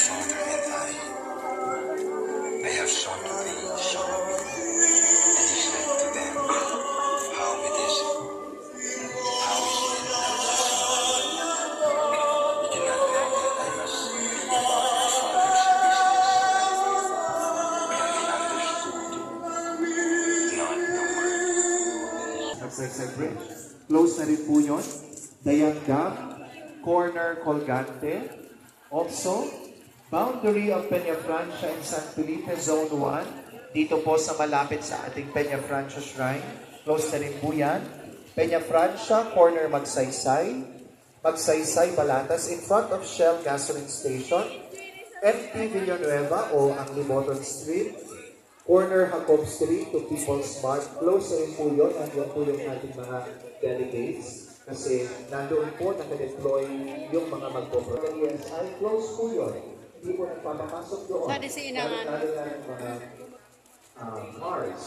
Father and I have shown to thee, show me. And he said to them, how it is, how is it that the Son you do not know that I must be about my Father's business? And they understood not the word. Magsaysay Bridge. Close na rin po yun. Dayanggang, corner Colgante. Also, boundary of Peñafrancia and San Felipe, Zone 1. Dito po sa malapit sa ating Peñafrancia Shrine. Close na rin po yan. Peñafrancia, corner Magsaysay. Magsaysay, Balatas, in front of Shell Gasoline Station. MT Villanueva o ang Limoton Street. Corner Jacob Street to People's Mart. Close na rin po yun. Nandiyan po yung ating mga delegates. Kasi nandoon po nakadeploy yung mga magpo-pro. Yes, I close po yun. Hindi po nagpapapasok doon. Sa disinangan. Lalo na yung mga cars.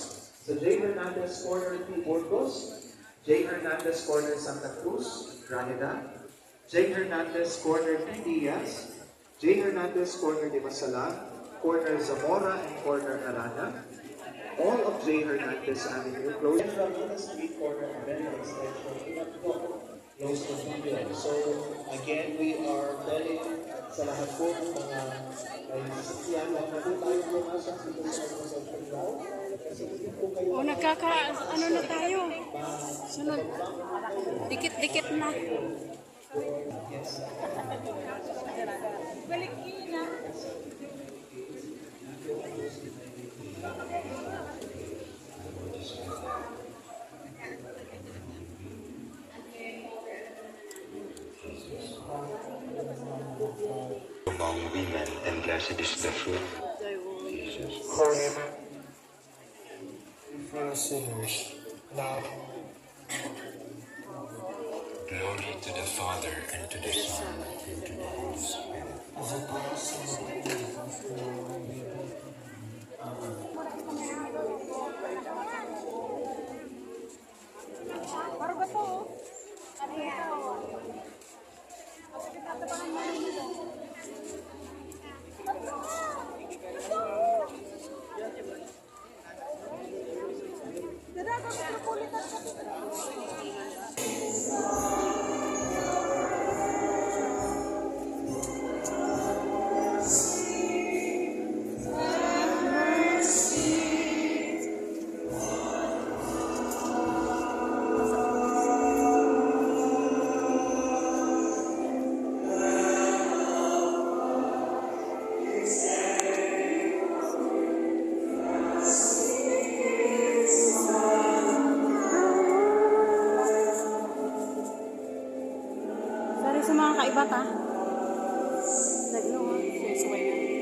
Sa J. Hernandez Corner P. Burgos, J. Hernandez Corner Santa Cruz, Granada, J. Hernandez Corner P. Diaz, J. Hernandez Corner de Masalan, Corner Zamora and Corner Arana. All of J. Hernandez Avenue closed. From the street corner of Benton Extension, close to Billion. So, again, we are telling sa lahat po ng mga sasakyan na po tayo pumasok dito sa Conception Road. O ano na tayo? Sunod. Dikit-dikit na. Balik na. Among women, and blessed is the fruit. Holy for us sinners, now. Glory to the Father, and to the Son, and to the Holy Spirit. As it was in the Sorry sa mga kaiba ta. Nagno, susuway na.